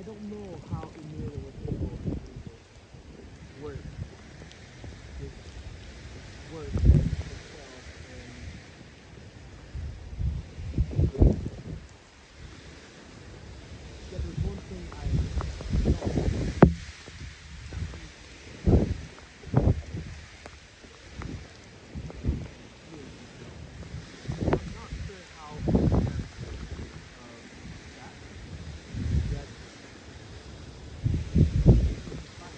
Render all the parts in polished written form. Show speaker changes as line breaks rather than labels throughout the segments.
I don't know how Emilio was able to work this work itself and yeah, there's one thing I know. I'm not sure how aware of that yet. I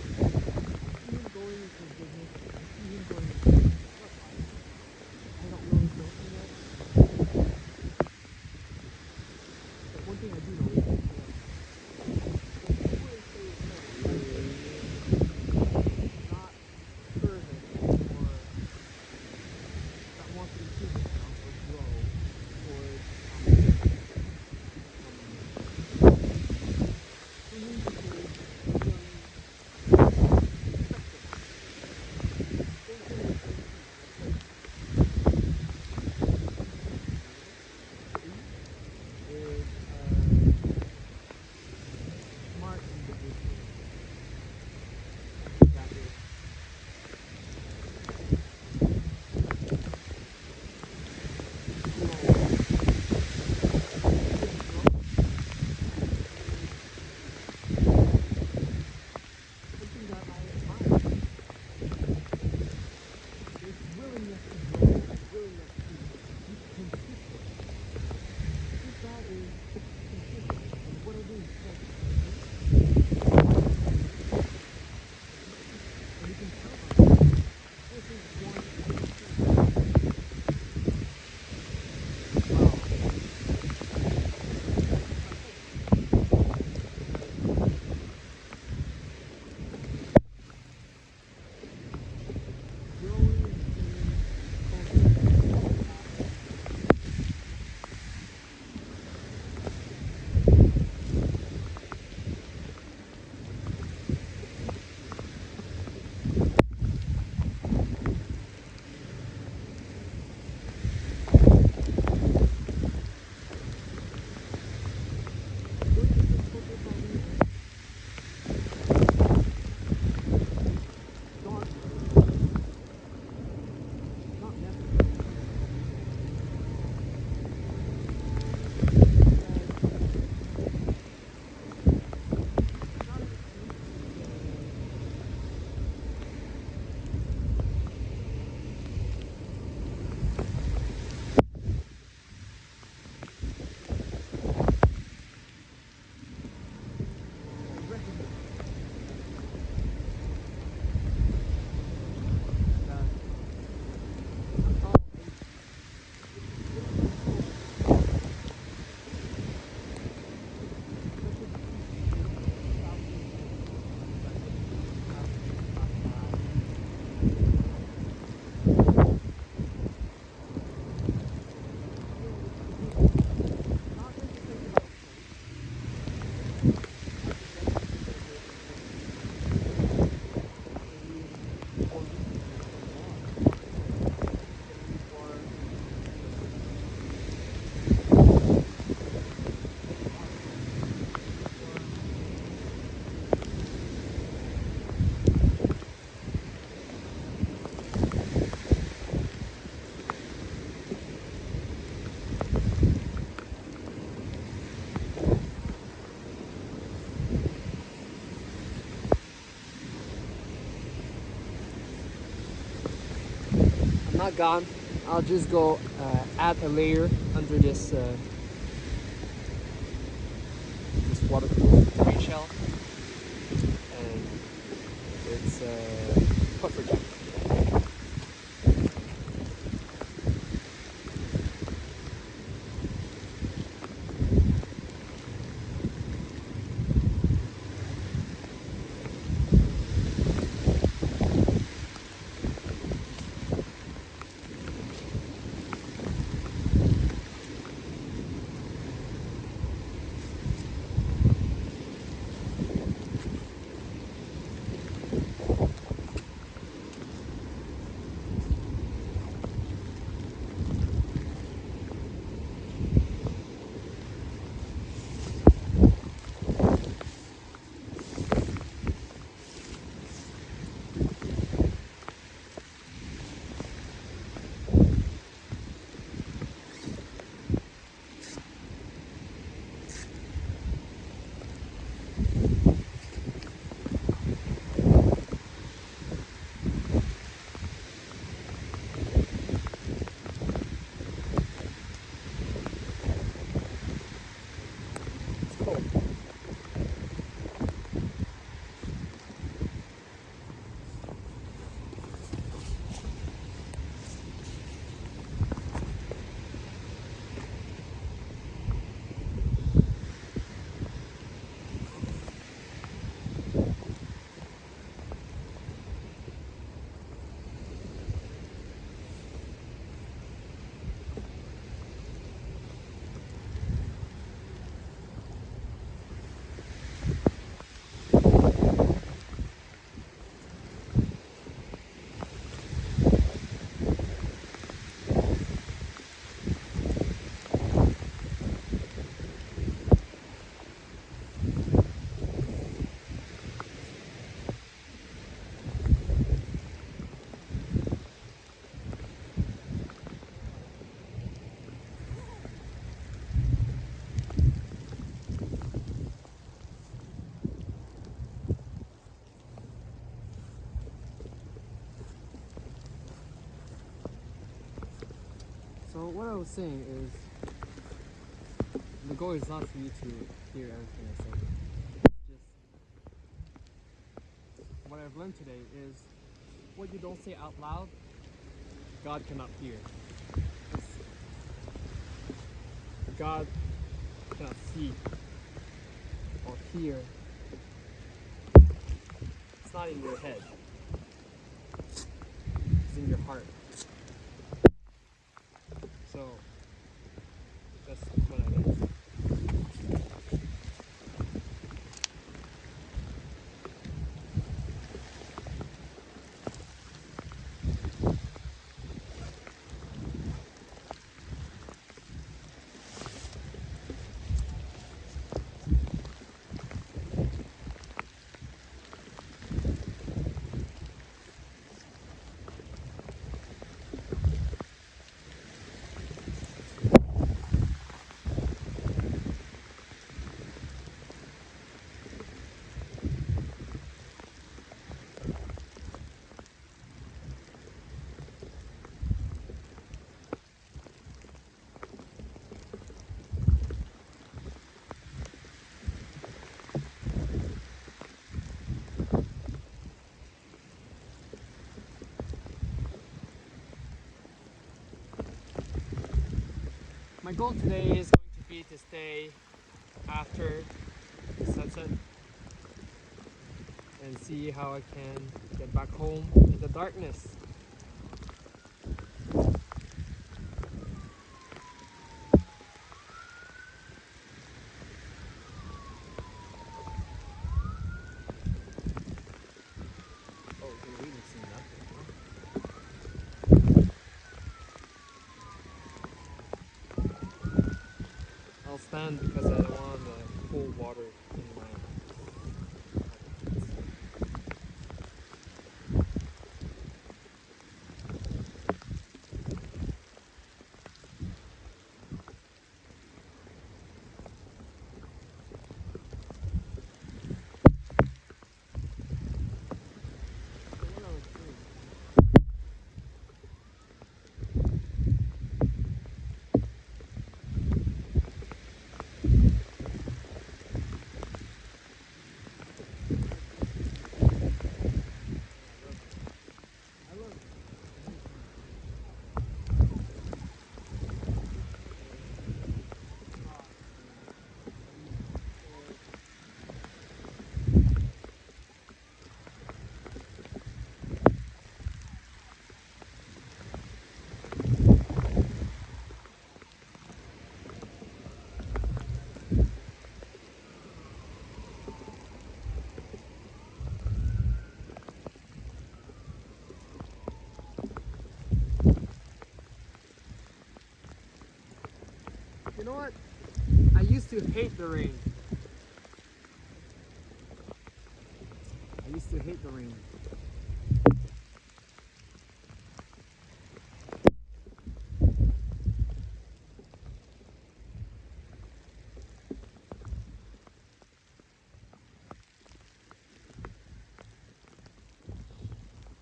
see him going into his business. I see him going into what life. I don't know his notion yet. But one thing I do know is that I wouldn't say it's not fervent or that wants to improve himself or grow towards for me it is very respectful. Same thing with like is smart individual that is grow. Something that I admire. This willingness to grow, willingness to be consistent. His dad is consistent in whatever he says he's going to do. And you can count on it. This is one thing. Wow. Growing in not necessary. I'm not gone. I'll just go add a layer under this waterproof green shell, and it's puffer jacket. what I was saying is, the goal is not for you to hear everything I say. Just what I've learned today is, what you don't say out loud, God cannot hear. God cannot see or hear. It's not in your head. It's in your heart. So that's what I learned. My goal today is going to be to stay after sunset and see how I can get back home in the darkness. Oh, you can really see nothing, huh? I'll stand because I don't want the cold water in my armpits. So what I was saying, I love You know what? I used to hate the rain. I used to hate the rain.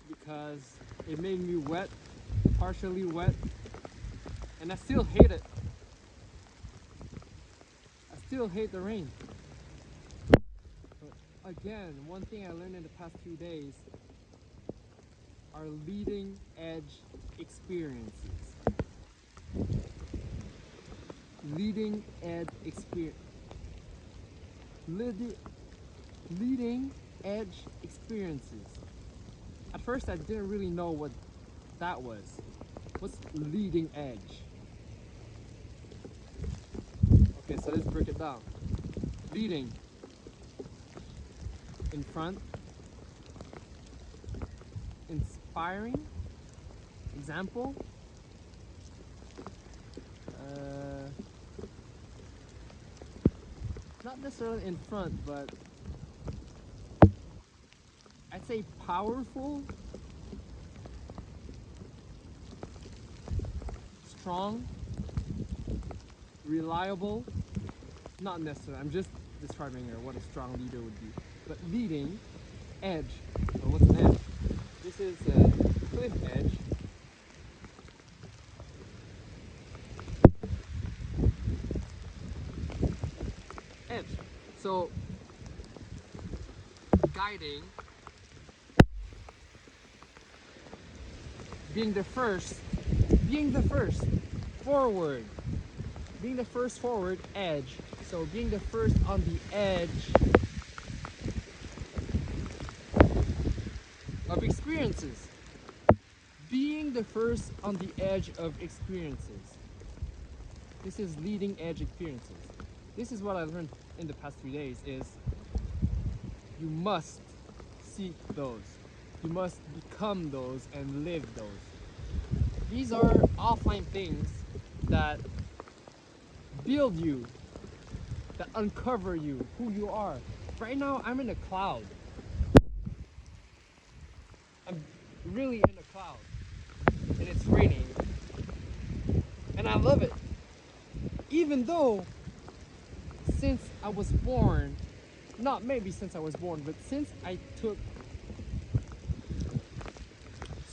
Because it made me wet, partially wet, and I still hate it. I still hate the rain. But again, one thing I learned in the past 2 days are leading edge experiences. Leading edge experience. Leading edge experiences. At first, I didn't really know what that was. What's leading edge? Okay, so let's break it down. Leading, in front, inspiring, example, not necessarily in front, but I'd say powerful, strong, reliable. Not necessarily, I'm just describing here what a strong leader would be. But leading, edge. Well, what's an edge? This is a cliff edge. So guiding, being the first forward, being the first forward edge. So being the first on the edge of experiences. Being the first on the edge of experiences. This is leading edge experiences. This is what I learned in the past 3 days is you must seek those. You must become those and live those. These are offline things that build you, that uncover you, who you are. Right now, I'm in a cloud. I'm really in a cloud. And it's raining. And I love it. Even though, since I was born, not maybe since I was born, but since I took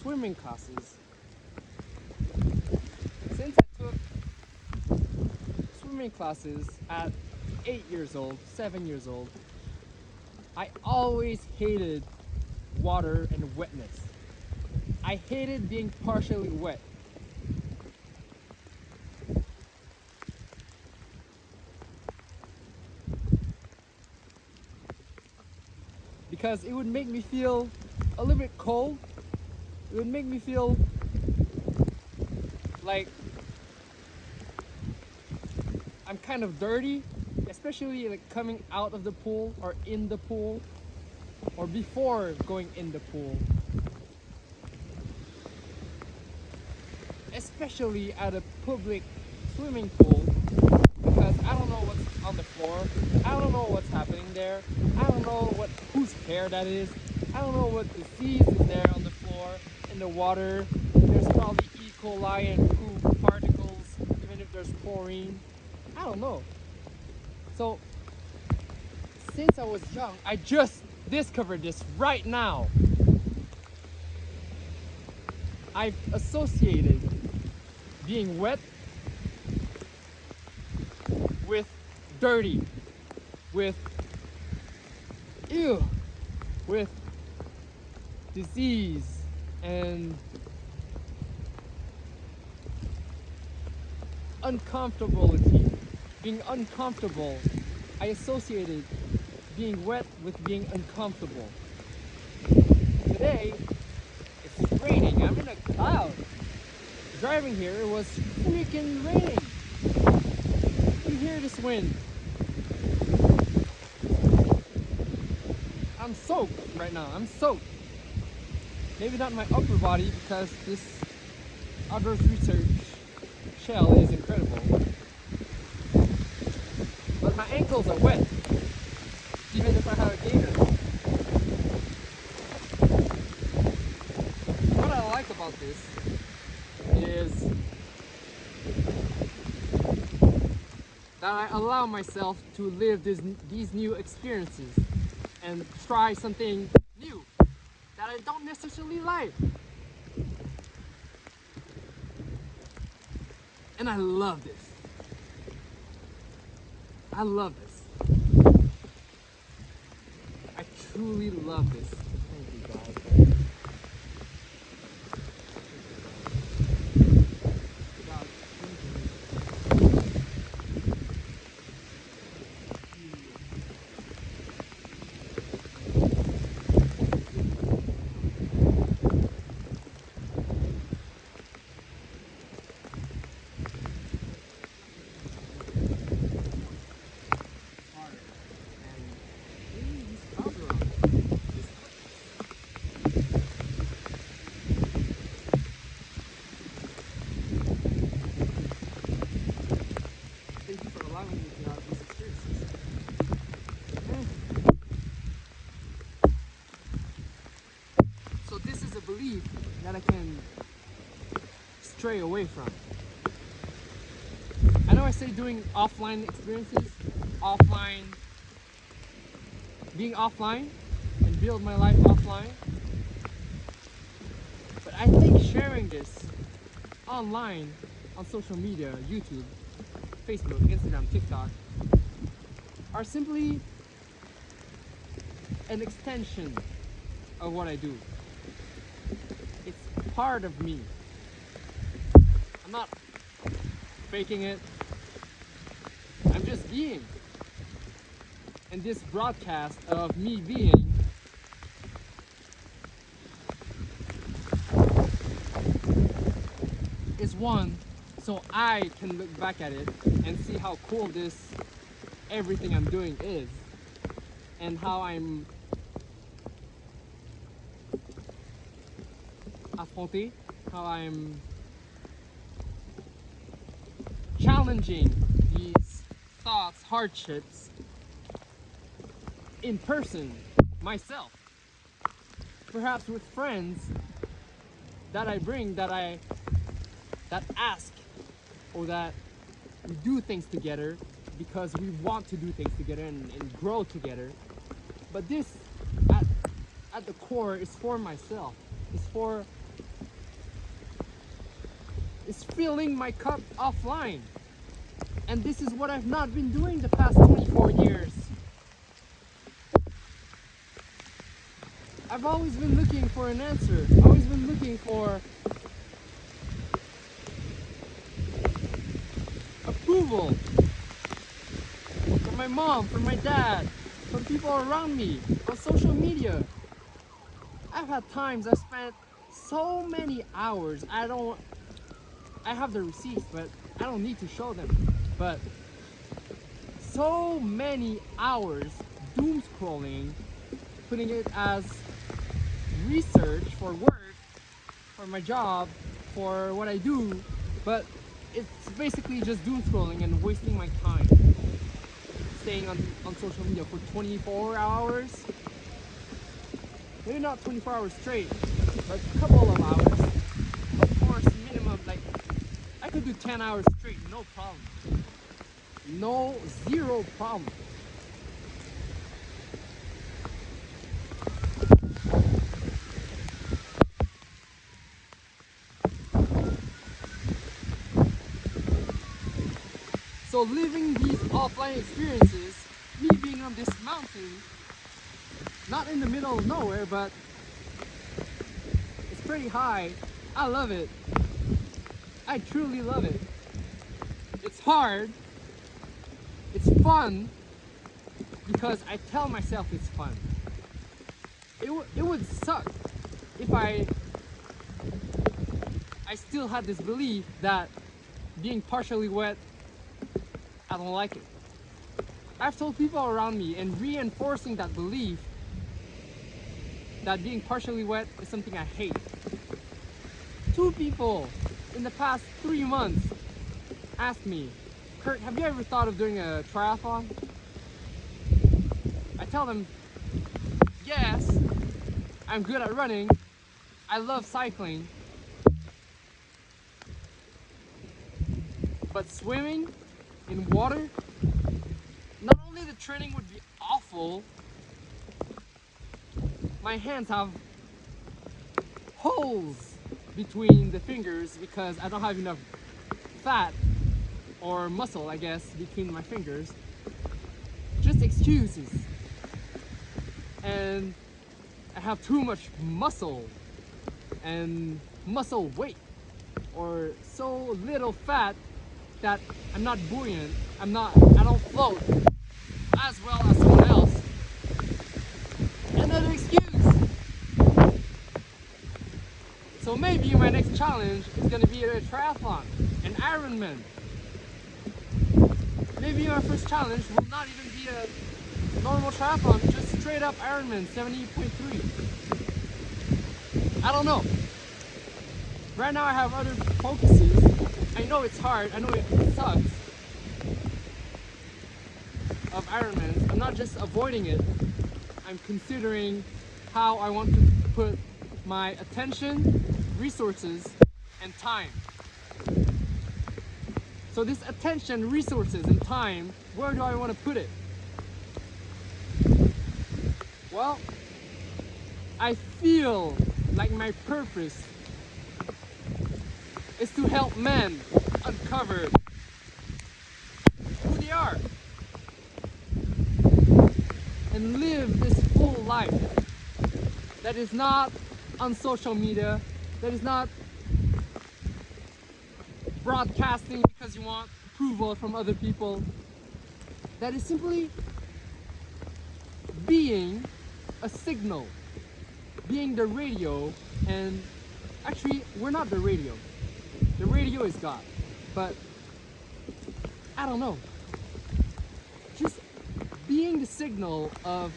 swimming classes, at 8 years old, 7 years old, I always hated water and wetness. I hated being partially wet. Because it would make me feel a little bit cold. It would make me feel like I'm kind of dirty, especially like coming out of the pool or in the pool or before going in the pool. Especially at a public swimming pool, because I don't know what's on the floor. I don't know what's happening there. I don't know whose hair that is. I don't know what disease is there on the floor, in the water. There's probably E. coli and poop particles, even if there's chlorine. I don't know. So, since I was young, I just discovered this right now. I've associated being wet with dirty, with ew, with disease and uncomfortability. Being uncomfortable, I associated being wet with being uncomfortable. Today, it's raining. I'm in a cloud. Driving here, it was freaking raining. You hear this wind. I'm soaked right now. I'm soaked. Maybe not my upper body because this outdoors research shell is incredible. But my ankles are wet, even if I have a gaiter. What I like about this is that I allow myself to live these new experiences and try something new that I don't necessarily like. And I love this. I love this. I truly love this. Thank you, guys. Thank you for allowing me to have these experiences. So this is a belief that I can stray away from. I know I say doing offline experiences, being offline and build my life offline. But I think sharing this online on social media, YouTube, Facebook, Instagram, TikTok, are simply an extension of what I do. It's part of me. I'm not faking it. I'm just being. And this broadcast of me being is one so I can look back at it and see how cool this everything I'm doing is, and how I'm affronté, how I'm challenging these thoughts, hardships in person, myself, perhaps with friends that I bring, that ask, or that we do things together because we want to do things together and grow together. But this, at the core, is for myself. It's filling my cup offline. And this is what I've not been doing the past 24 years. I've always been looking for an answer. Always been looking for approval from my mom, from my dad, from people around me, on social media. I've had times I spent so many hours. I have the receipts, but I don't need to show them. But so many hours doom scrolling, putting it as research for work, for my job, for what I do, but it's basically just doom scrolling and wasting my time. Staying on social media for 24 hours. Maybe not 24 hours straight, but a couple of hours. Of course, minimum, like, I could do 10 hours straight, no problem. Zero problem. So living these offline experiences, me being on this mountain, not in the middle of nowhere, but it's pretty high. I love it. I truly love it. It's hard. It's fun because I tell myself it's fun. It would suck if I still had this belief that being partially wet, I don't like it. I've told people around me, and reinforcing that belief that being partially wet is something I hate. 2 people in the past 3 months asked me, Kirk, have you ever thought of doing a triathlon? I tell them, yes, I'm good at running, I love cycling, but swimming in water, not only the training would be awful, my hands have holes between the fingers because I don't have enough fat or muscle, I guess, between my fingers. Just excuses. And I have too much muscle and muscle weight, or so little fat that I'm not buoyant, I don't float as well as someone else. Another excuse. So maybe my next challenge is gonna be a triathlon, an Ironman. Maybe my first challenge will not even be a normal triathlon, just straight up Ironman 70.3. I don't know. Right now I have other focuses. I know it's hard, I know it sucks of Ironmans. I'm not just avoiding it, I'm considering how I want to put my attention, resources, and time. So this attention, resources, and time, where do I want to put it? Well, I feel like my purpose is to help men uncover who they are and live this full life that is not on social media, that is not broadcasting because you want approval from other people, that is simply being a signal, being the radio. And actually, we're not the radio. The radio is God. But I don't know. Just being the signal of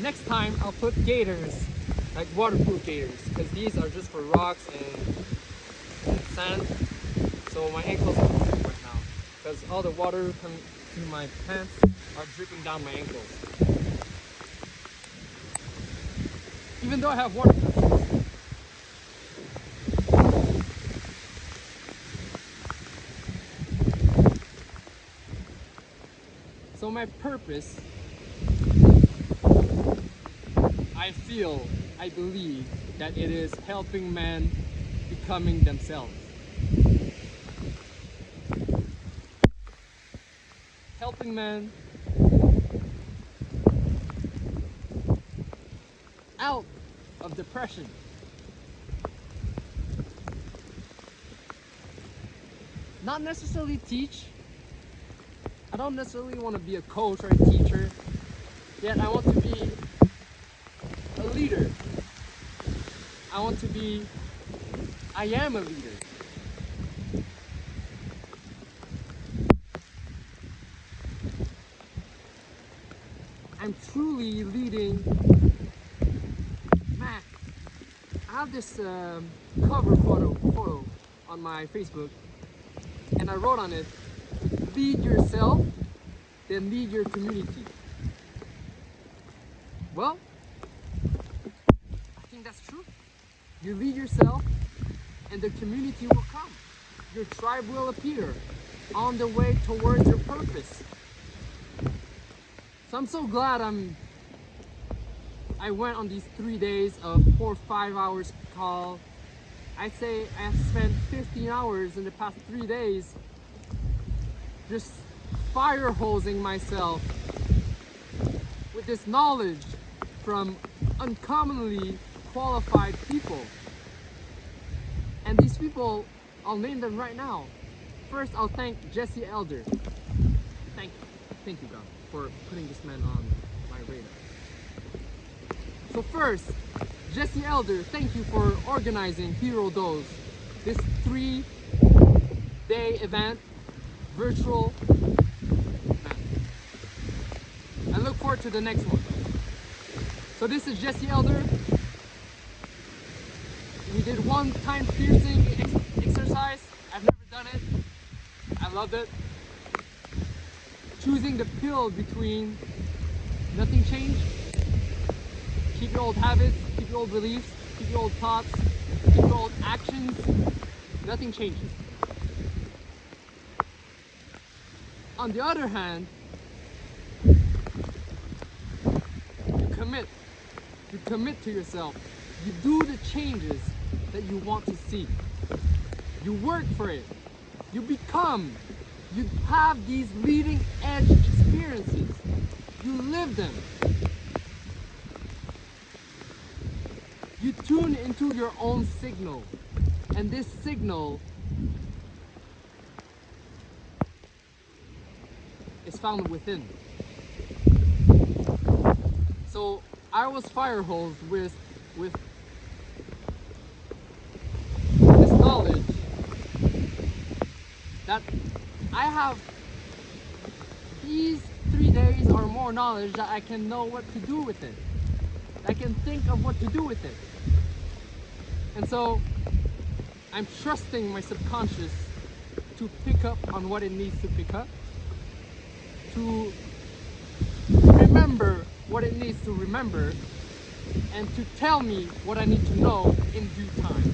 next time I'll put gaiters, like waterproof gaiters, because these are just for rocks and sand. So my ankles are dripping right now, because all the water coming through my pants are dripping down my ankles. Even though I have waterproof shoes. So my purpose, I believe that it is helping men becoming themselves. Helping men out of depression. Not necessarily teach. I don't necessarily want to be a coach or a teacher, yet I want to be a leader. I am a leader. I'm truly leading. Man, I have this cover photo on my Facebook, and I wrote on it, lead yourself, then lead your community. Well, I think that's true. You lead yourself, and the community will come. Your tribe will appear on the way towards your purpose. So I'm so glad I went on these 3 days of 4 or 5 hours call. I'd say I've spent 15 hours in the past 3 days just fire hosing myself with this knowledge from uncommonly qualified people. And these people, I'll name them right now. First, I'll thank Jesse Elder. Thank you, God, for putting this man on my radar. So first, Jesse Elder, thank you for organizing Hero Dose, this 3-day event, virtual event. I look forward to the next one. So this is Jesse Elder. We did one time piercing exercise. I've never done it. I loved it. Choosing the pill between nothing changed. Keep your old habits, keep your old beliefs, keep your old thoughts, keep your old actions. Nothing changes. On the other hand, you commit to yourself. You do the changes that you want to see. You work for it. You become. You have these leading edge experiences. You live them. You tune into your own signal. And this signal is found within. So I was fire hosed with this knowledge that I have these 3 days or more knowledge that I can know what to do with it. I can think of what to do with it. And so I'm trusting my subconscious to pick up on what it needs to pick up, to remember what it needs to remember, and to tell me what I need to know in due time.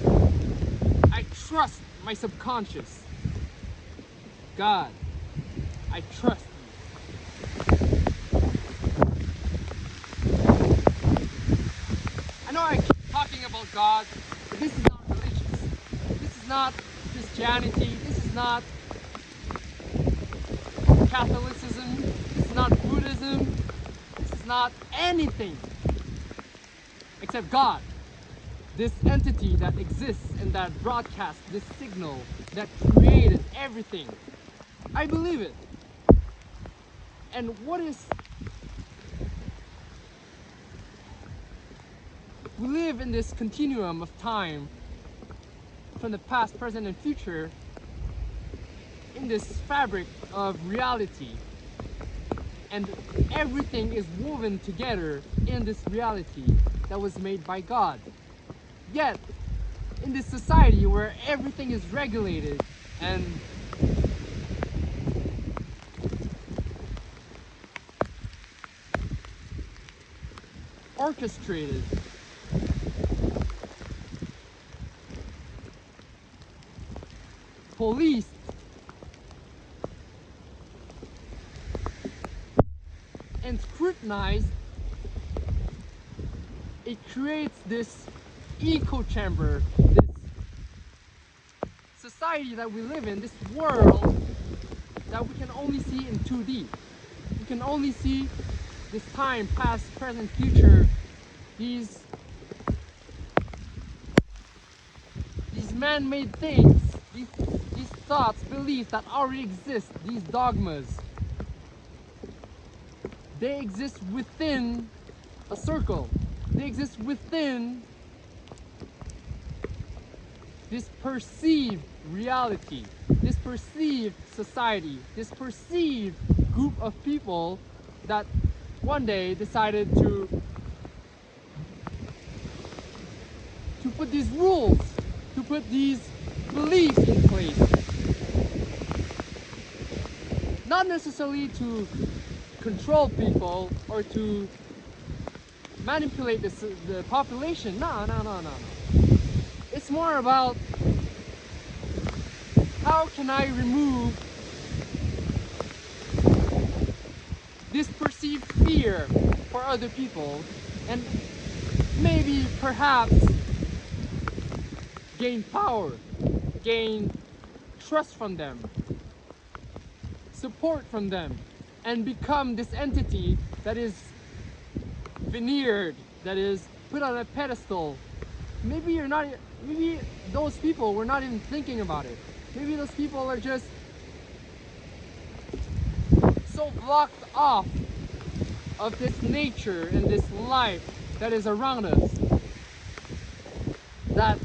I trust my subconscious. God, I trust you. talking about God, this is not religious. This is not Christianity. This is not Catholicism. This is not Buddhism. This is not anything except God. This entity that exists and that broadcasts this signal that created everything. I believe it. And we live in this continuum of time from the past, present, and future in this fabric of reality. And everything is woven together in this reality that was made by God. Yet, in this society where everything is regulated and orchestrated, policed, and scrutinized, it creates this echo chamber, this society that we live in, this world that we can only see in 2D. We can only see this time, past, present, future, these man-made things, these thoughts, beliefs that already exist, these dogmas. They exist within a circle. They exist within this perceived reality, this perceived society, this perceived group of people that one day decided to put these rules, to put these beliefs in place. Not necessarily to control people or to manipulate the population. No. It's more about how can I remove this perceived fear for other people and maybe perhaps gain power, gain trust from them, support from them, and become this entity that is veneered, that is put on a pedestal. Maybe those people were not even thinking about it. Maybe those people are just so blocked off of this nature and this life that is around us that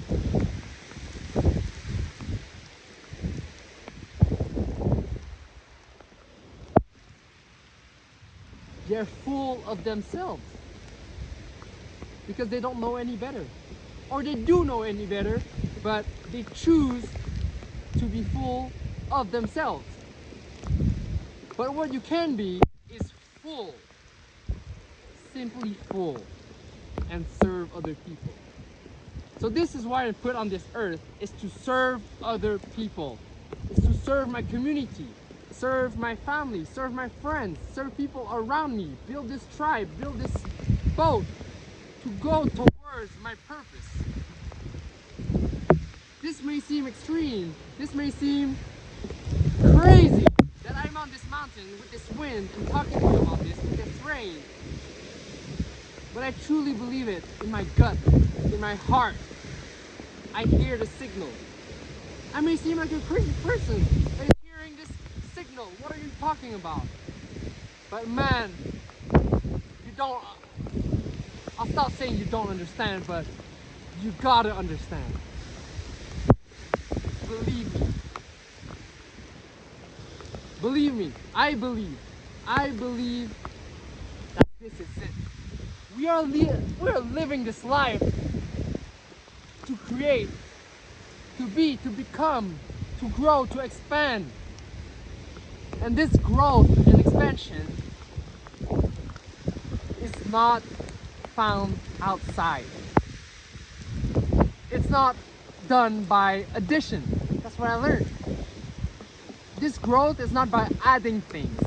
they're full of themselves because they don't know any better, or they do know any better, but they choose to be full of themselves. But what you can be is full, simply full, and serve other people. So this is why I'm put on this earth, is to serve other people, is to serve my community, serve my family, serve my friends, serve people around me, build this tribe, build this boat to go towards my purpose. This may seem extreme, this may seem crazy that I'm on this mountain with this wind and talking to you about this with this rain. But I truly believe it in my gut, in my heart. I hear the signal. I may seem like a crazy person that is hearing this signal. What are you talking about? But man, you don't. I'll stop saying you don't understand, but you gotta understand. Believe me. Believe me. I believe that this is it. We are living this life to create, to be, to become, to grow, to expand. And this growth and expansion is not found outside. It's not done by addition. That's what I learned. This growth is not by adding things,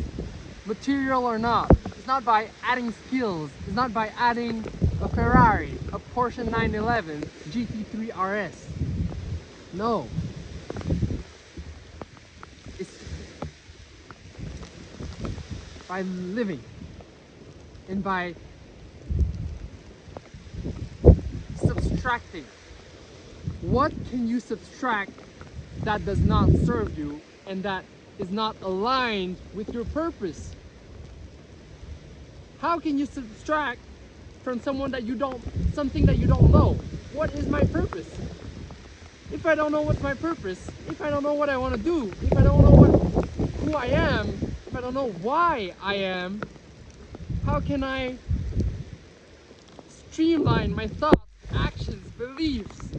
material or not. It's not by adding skills. It's not by adding a Ferrari, a Porsche 911 GT3 RS. No. It's by living and by subtracting. What can you subtract that does not serve you and that is not aligned with your purpose? How can you subtract from something that you don't know? What is my purpose? If I don't know what's my purpose, if I don't know what I want to do, if I don't know who I am, if I don't know why I am, how can I streamline my thoughts, actions, beliefs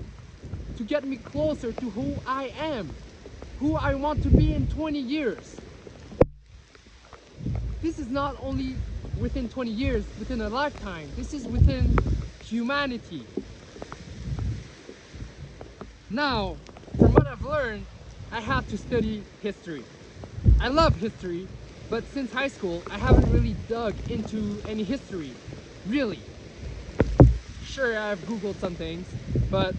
to get me closer to who I am, who I want to be in 20 years? This is not only within 20 years, within a lifetime. This is within humanity. Now, from what I've learned, I have to study history. I love history, but since high school, I haven't really dug into any history, really. Sure, I've Googled some things, but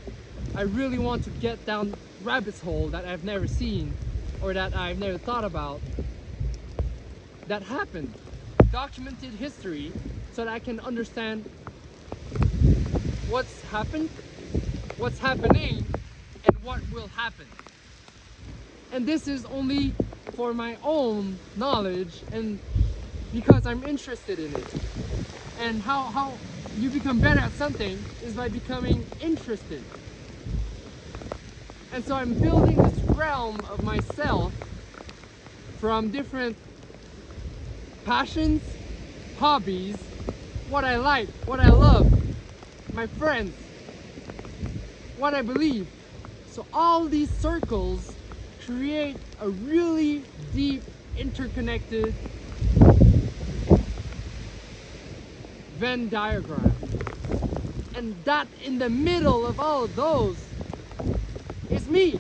I really want to get down rabbit's hole that I've never seen or that I've never thought about that happened. Documented history so that I can understand what's happened, what's happening, and what will happen. And this is only for my own knowledge and because I'm interested in it. And how you become better at something is by becoming interested. And so I'm building this realm of myself from different passions, hobbies, what I like, what I love, my friends, what I believe. So all these circles create a really deep, interconnected Venn diagram. And that in the middle of all of those is me.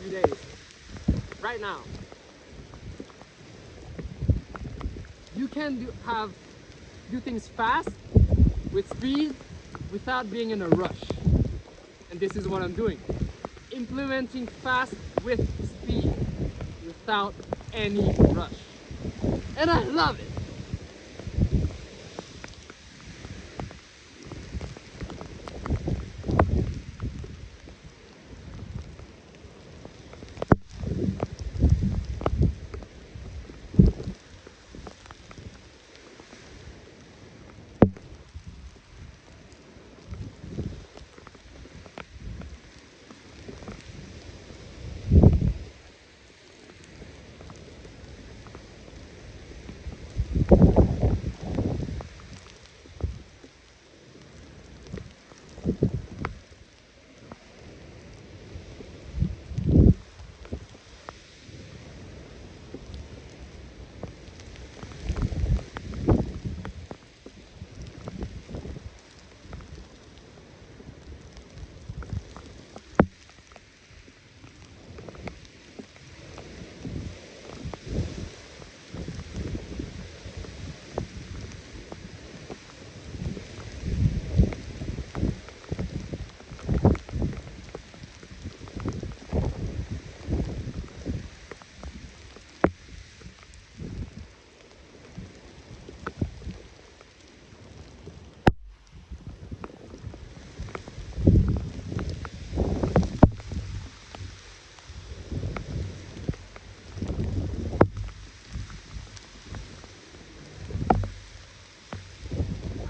few days. Right now. You can do things fast, with speed, without being in a rush. And this is what I'm doing. Implementing fast with speed, without any rush. And I love it.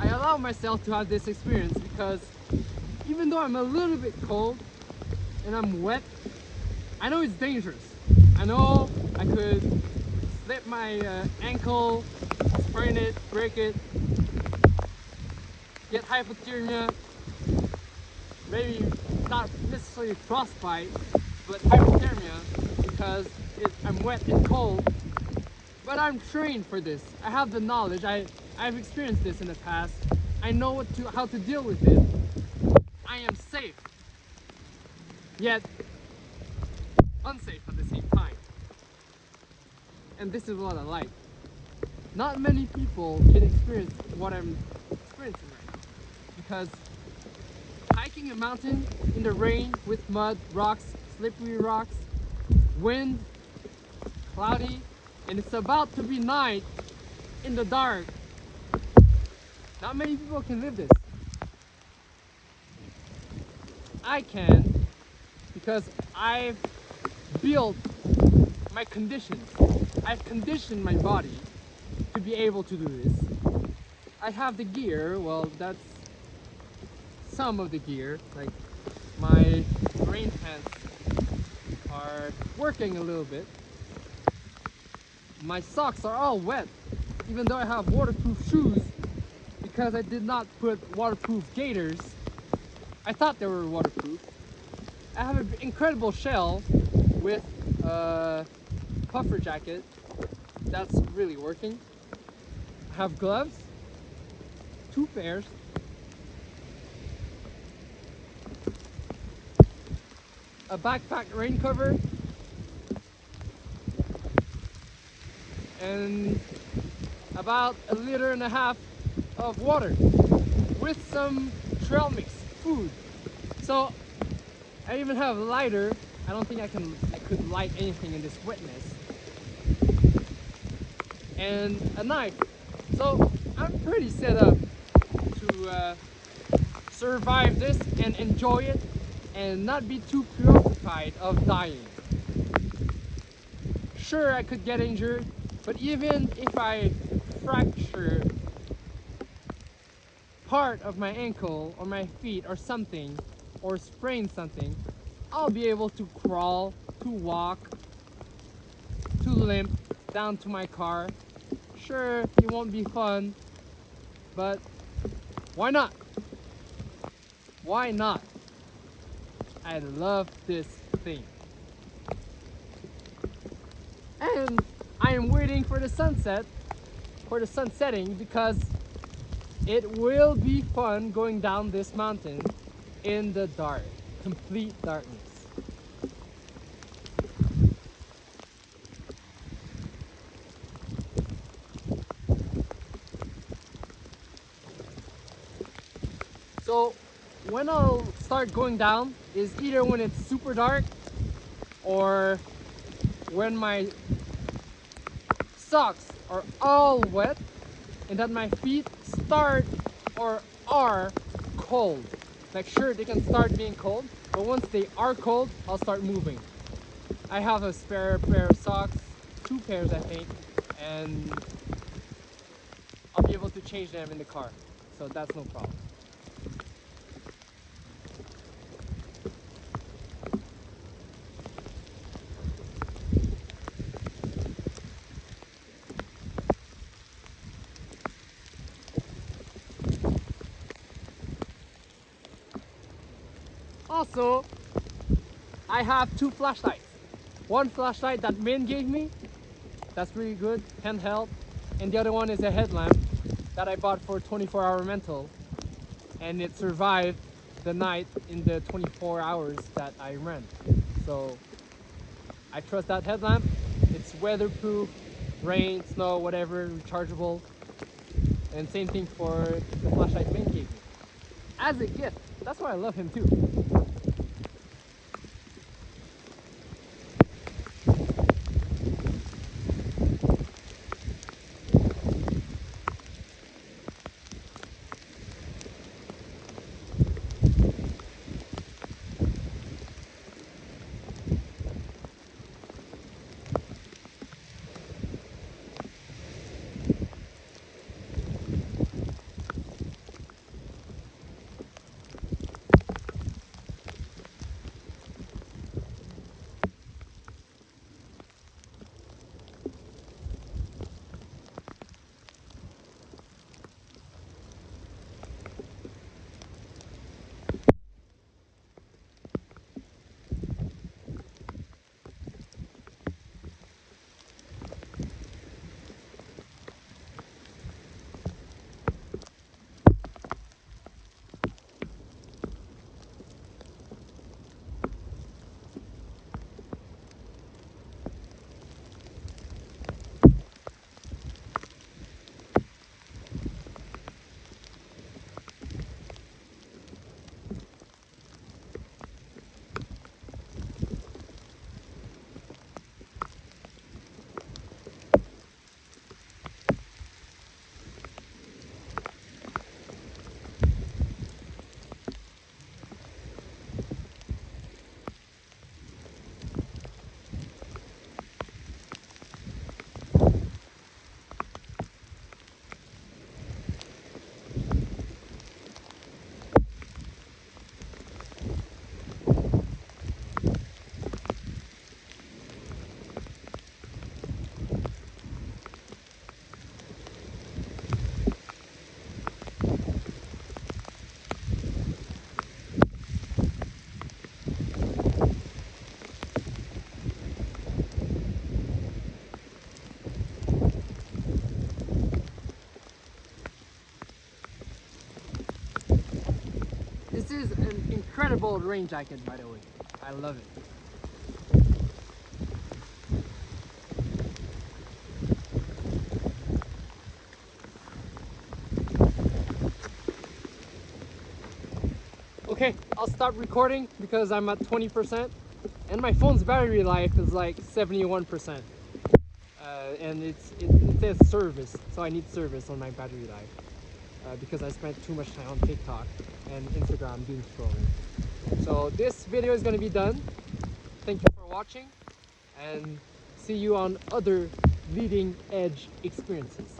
I allow myself to have this experience because even though I'm a little bit cold and I'm wet, I know it's dangerous. I know I could slip my ankle, sprain it, break it, get hypothermia, maybe not necessarily frostbite, but hypothermia because I'm wet and cold. But I'm trained for this. I have the knowledge. I've experienced this in the past. I know how to deal with it. I am safe, yet unsafe at the same time. And this is what I like. Not many people can experience what I'm experiencing right now. Because hiking a mountain in the rain with mud, rocks, slippery rocks, wind, cloudy, and it's about to be night in the dark. Not many people can live this. I can because I've built my conditions. I've conditioned my body to be able to do this. I have the gear, well, that's some of the gear, like my rain pants are working a little bit. My socks are all wet, even though I have waterproof shoes because I did not put waterproof gaiters. I thought they were waterproof. I have an incredible shell with a puffer jacket that's really working. I have gloves, 2 pairs, a backpack rain cover, and about 1.5 liters of water with some trail mix food. So I even have a lighter. I don't think I could light anything in this wetness. And a knife. So I'm pretty set up to survive this and enjoy it and not be too preoccupied of dying. Sure, I could get injured, but even if I fracture part of my ankle or my feet or something, or sprain something, I'll be able to crawl, to walk, to limp down to my car. Sure, it won't be fun, but why not? Why not? I love this thing. And I am waiting for the sunset, for the sun setting, because it will be fun going down this mountain in the dark, complete darkness. So when I'll start going down is either when it's super dark or when my socks are all wet and that my feet start or are cold. Like sure, they can start being cold, but once they are cold, I'll start moving. I have a spare pair of socks, 2 pairs I think, and I'll be able to change them in the car. So that's no problem. Also, I have 2 flashlights. One flashlight that Min gave me, that's really good, handheld, and the other one is a headlamp that I bought for 24-hour rental, and it survived the night in the 24 hours that I rent. So I trust that headlamp. It's weatherproof, rain, snow, whatever, rechargeable. And same thing for the flashlight Min gave me as a gift. That's why I love him too. This is an incredible rain jacket, by the way. I love it. Okay, I'll stop recording because I'm at 20% and my phone's battery life is like 71%. And it says service, so I need service on my battery life because I spent too much time on TikTok and Instagram doom scrolling. So this video is going to be done. Thank you for watching and see you on other leading edge experiences.